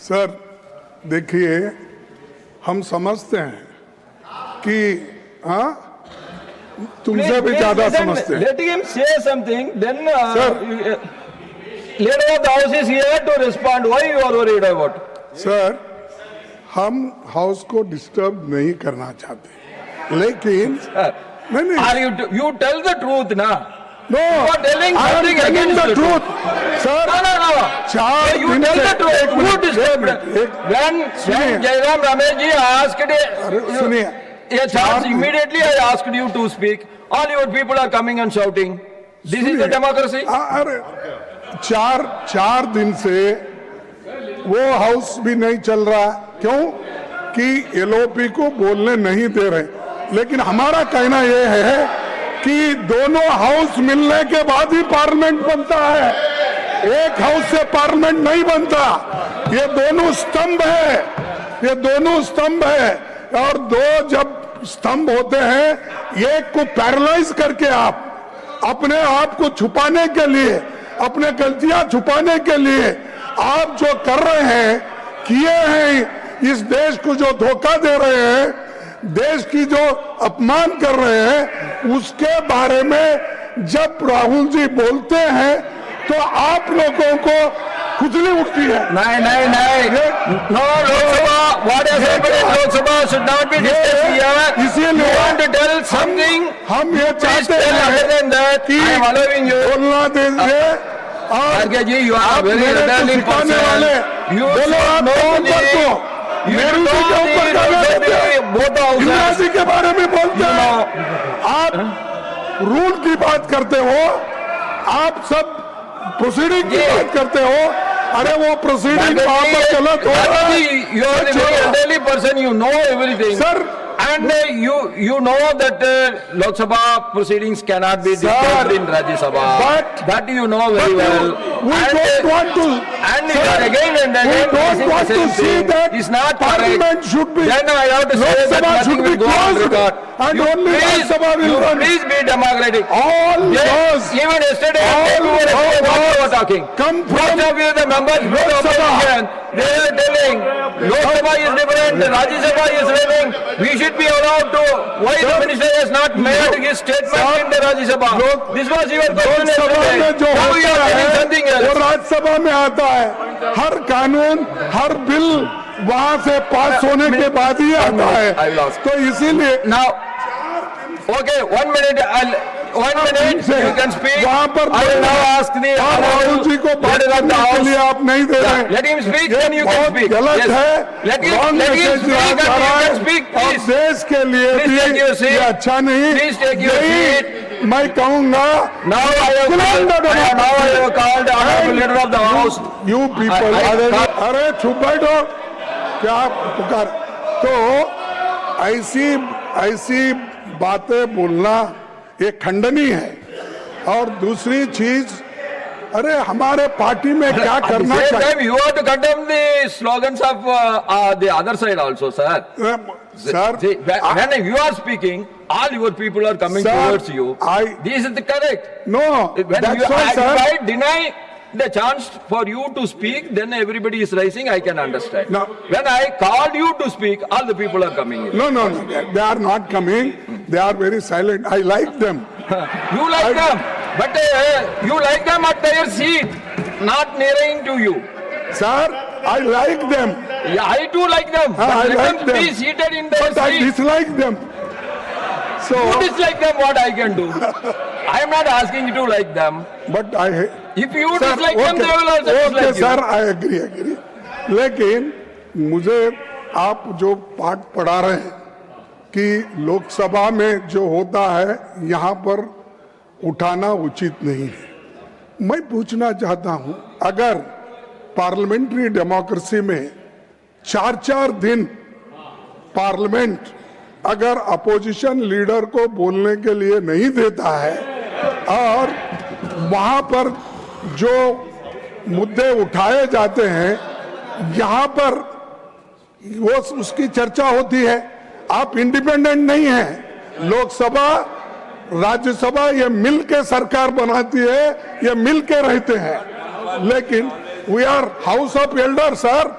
Sir देखिए, हम समझते हैं कि हाँ तुमसे भी ज्यादा समझते हैं। Let him say something, then Sir. leader of the house is here to respond. Why you are worried about? Sir, हम हाउस को डिस्टर्ब नहीं करना चाहते, लेकिन नहीं Are you tell the truth ना? No, You are telling I am something telling against the the truth, sir. No. चार You दिन tell से the truth. एक Who मिनट, disturbed? When सुनिए। Jairam Ramesh ji asked, अरे सुनिए, a chance immediately I asked you to speak. All your people are coming and shouting. This is the democracy. अरे चार दिन से वो हाउस भी नहीं चल रहा, क्यों कि एलओपी को बोलने नहीं दे रहे। लेकिन हमारा कहना ये है कि दोनों हाउस मिलने के बाद ही पार्लियामेंट बनता है, एक हाउस से पार्लियामेंट नहीं बनता। ये दोनों स्तंभ है, ये दोनों स्तंभ है, और दो जब स्तंभ होते हैं, एक को पैरालाइज करके आप अपने आप को छुपाने के लिए, अपने गलतियां छुपाने के लिए आप जो कर रहे हैं, किए हैं, इस देश को जो धोखा दे रहे हैं, देश की जो अपमान कर रहे हैं, उसके बारे में जब राहुल जी बोलते हैं तो आप लोगों को खुजली उठती है। नहीं। No, Lok Sabha, what has happened in Lok Sabha should not be discussed here. इसीलिए You want to tell something? हम ये Please चाहते tell other than हैं that. कि I am allowing you. बोलना दीजिए। Arke ji, you are a very मेरे को elderly सिखाने person. वाले You बोलो, should आप know कौन the- पर को You Meru should ji know के ऊपर the गाना rules of देते हैं, the- both the houses. Indira ji के बारे में बोलते You हैं। know. आप रूल की बात करते हो, आप सब प्रोसीडिंग की बात करते हो। अरे वो प्रोसीडिंग वहां पर गलत हो रहा है। You are a very elderly person, you know everything. Sir, And you know that Lok Sabha proceedings cannot be disturbed in Rajya Sabha. But- that you know very well. we And- don't want to, And you sir, are again and we again don't raising want the to same see thing. that It's not Parliament correct. should be, Then I have to say Lok that Sabha nothing should be will go on closed, record. and You only Rajya please- Sabha will you run. please be democratic. all laws Even yesterday, all everyone laws what you were talking. come from Most of you, the members from the Lok Sabha. opposition, they were telling Lok Sabha is different, Rajya Sabha is running. We should be allowed to. Why the minister has not made his statement in the Rajya Sabha? This was your question Lok Sabha में yesterday. जो Now you होता are telling है something वो else. Rajya Sabha में आता है। हर कानून, हर bill वहां से पास होने के बाद ही आता I है। lost. तो इसीलिए Now, okay, 1 minute. One minute. You can speak. वहां पर I will now ask the Rahul ji को बात leader of the करने के house. लिए आप नहीं दे रहे हैं। Let him speak, ये then you can बहुत speak. गलत Yes. है। Let him Wrong speak message and दिया you जा रहा can है। speak, और please. देश के लिए Please take your भी seat. ये अच्छा नहीं। Please take your यही मैं कहूँगा। Now I have called the honorable leader of the house. You people, अरे चुप बैठो, क्या पुकार। तो ऐसी बातें बोलना ये खंडनीय है। और दूसरी चीज, अरे हमारे पार्टी में क्या करना At the same चाहिए। time, you have to condemn the slogans of the other side also, sir. Sir, See, when you are speaking, all your people are coming Sir, towards you. This is the correct. no, When that's you, why, if sir. I deny the chance for you to speak, then everybody is rising, I can understand. No. When I called you to speak, all the people are coming in. No, they are not coming. They are very silent. I like them. You like them, but you like them at their seat, not nearing to you. Sir, I like them. Yeah, I too like them. But I let like them be them. seated in their But I seat. dislike them. So, You dislike them, what I can do? I am not asking you to like them. but I. If you Sir, dislike them, they will also okay, dislike you. sir, I agree. लेकिन मुझे आप जो पाठ पढ़ा रहे हैं कि लोकसभा में जो होता है यहाँ पर उठाना उचित नहीं है। मैं पूछना चाहता हूँ, अगर पार्लियामेंट्री डेमोक्रेसी में 4 दिन पार्लियामेंट अगर अपोजिशन लीडर को बोलने के लिए नहीं देता है और वहां पर जो मुद्दे उठाए जाते हैं यहाँ पर वो उसकी चर्चा होती है, आप इंडिपेंडेंट नहीं हैं। लोकसभा, राज्यसभा ये मिल के सरकार बनाती है, ये मिल के रहते हैं। लेकिन we are house of elder sir,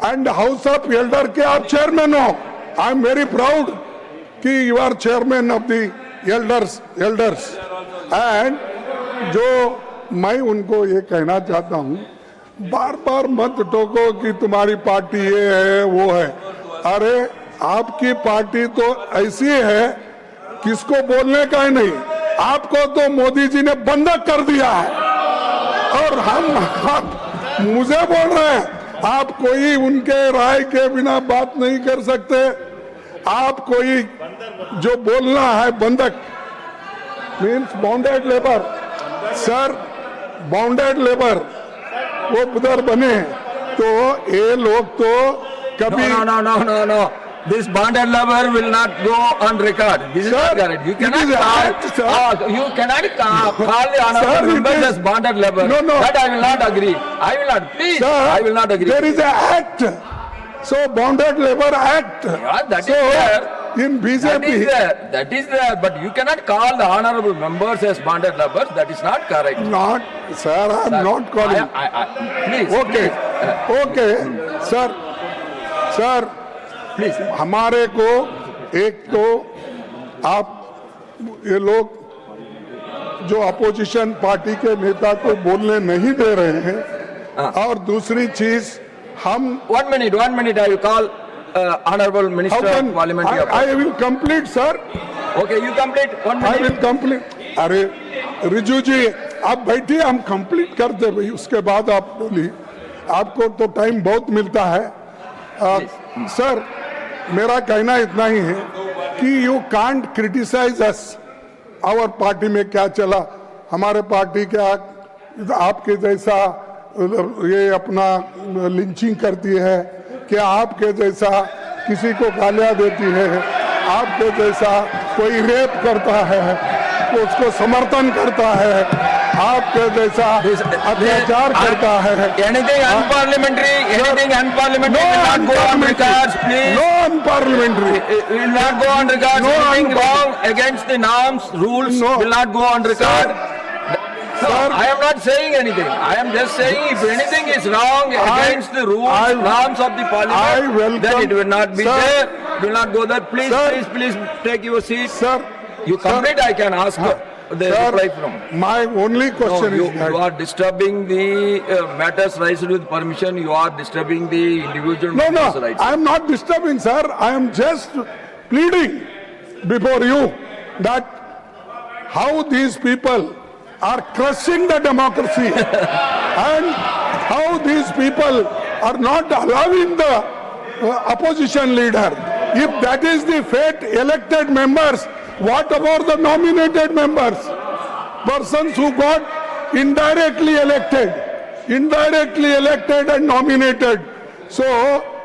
and house of elder के आप चेयरमैन हो. आई एम वेरी प्राउड कि you are chairman of the elders. And जो मैं उनको ये कहना चाहता हूँ, बार बार मत टोको कि तुम्हारी पार्टी ये है वो है. अरे आपकी पार्टी तो ऐसी है किसको बोलने का ही नहीं. आपको तो मोदी जी ने बंधक कर दिया है और आप मुझे बोल रहे हैं. आप कोई उनके राय के बिना बात नहीं कर सकते. आप कोई जो बोलना है बंधक means bounded labour. Sir bounded labour वो उधर बने तो ये लोग तो कभी No. This bonded labor will not go on record. This is not correct. You cannot call the honorable members as bonded labor. No. That I will not agree. I will not. Please, Sir, I will not agree. There is an act. So Bounded Labor Act. Yeah, that so is there. In BJP. That is there. But you cannot call the honorable members as bonded laborers. That is not correct. Not, sir. I am not calling. Please. Okay. Okay, sir. Please. हमारे को एक तो आप ये लोग जो opposition party के नेता को बोलने नहीं दे रहे हैं और दूसरी चीज हम 1 minute. I will call honorable minister of parliamentary affairs. I will complete, sir. Okay, you complete. 1 minute. I will complete. अरे रिजू जी आप बैठिए, हम कंप्लीट कर दे भाई, उसके बाद आप बोलिए. आपको तो टाइम बहुत मिलता है. सर मेरा कहना इतना ही है कि you can't criticise us. Our party में क्या चला, हमारे पार्टी क्या आपके जैसा ये अपना लिंचिंग करती है, क्या आपके जैसा किसी को गालियां देती है, आपके जैसा कोई रेप करता है तो उसको समर्थन करता है, आपके जैसा अत्याचार करता है. Anything unparliamentary will not go on records, please. No unparliamentary. Will not go on records. Anything wrong against the norms, rules will not go on record. Sir, I am not saying anything. I am just saying if anything is wrong against the rules, norms of the parliament, then it will not be there. It will not go there. Please take your seat. Sir, you complete. I can ask the reply from. My only question is that you are disturbing the matters raised with permission. You are disturbing the individual matters rights. I am not disturbing, sir. I am just pleading before you that how these people are crushing the democracy and how these people are not allowing the opposition leader. If that is the fate, elected members, what about the nominated members? Persons who got indirectly elected and nominated. So,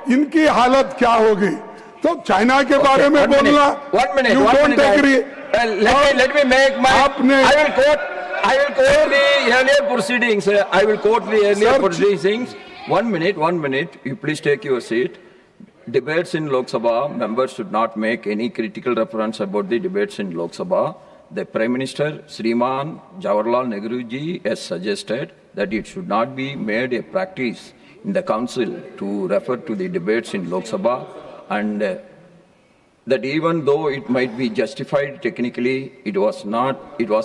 इनकी हालत क्या होगी? तो China के बारे में बोलना. 1 minute. You don't agree. Let me make my. I will quote the earlier proceedings. I will quote the earlier proceedings. 1 minute. You please take your seat. Debates in Lok Sabha, members should not make any critical reference about the debates in Lok Sabha. The Prime Minister, Shriman Jawaharlal Nehru ji, has suggested that it should not be made a practice in the council to refer to the debates in Lok Sabha, and that even though it might be justified technically, it was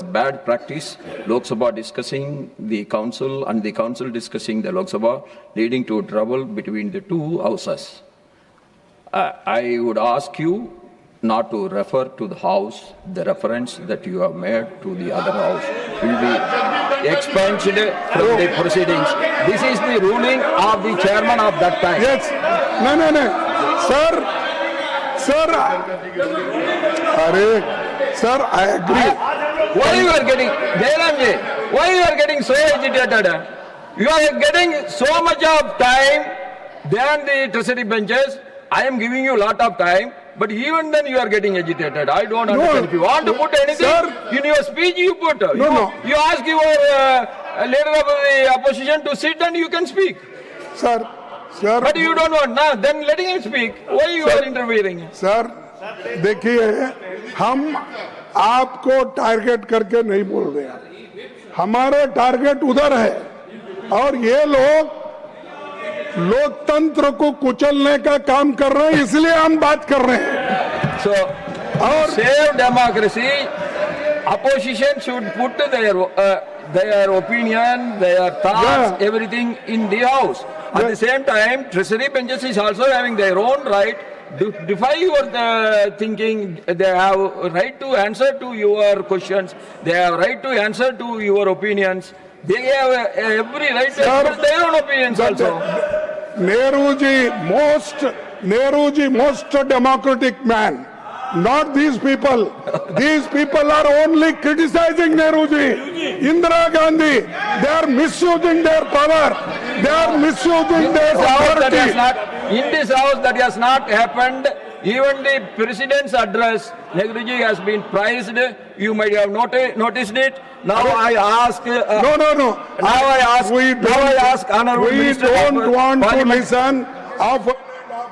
bad practice. Lok Sabha discussing the council and the council discussing the Lok Sabha, leading to trouble between the two houses. I would ask you not to refer to the house. The reference that you have made to the other house will be expunged from the proceedings. This is the ruling of the chairman of that time. Yes. No. Sir. Sir, I agree. Why you are getting, Jairamji, why you are getting so agitated? You are getting so much of time than the treasury benches. I am giving you a lot of time, but even then you are getting agitated. I don't understand. If you want to put anything in your speech, you put. You ask your leader of the opposition to sit and you can speak. Sir. But you don't want. Now, then letting him speak. Why you are interfering? Sir, देखिए हम आपको target करके नहीं बोल रहे हैं. हमारा target उधर है और ये लोग लोकतंत्र को कुचलने का काम कर रहे हैं, इसलिए हम बात कर रहे हैं। So, और save democracy. Opposition should put their opinion, their thoughts, Yeah. everything in the house. At the same time, Treasury benches is also having their own right to defy your thinking. They have a right to answer to your questions. They have right to answer to your opinions. They have every right to Sir, express their own opinions also. Nehru ji, most democratic man. Not these people. These people are only criticizing Nehru ji. Indira Gandhi, they are misusing their power. They are misusing their authority. In this house that has not happened. Even the president's address, Nehruji has been praised. You might have noticed it. Now I ask. No. Now I ask. We Now I ask Honorable we Minister don't of want to Parliament. listen of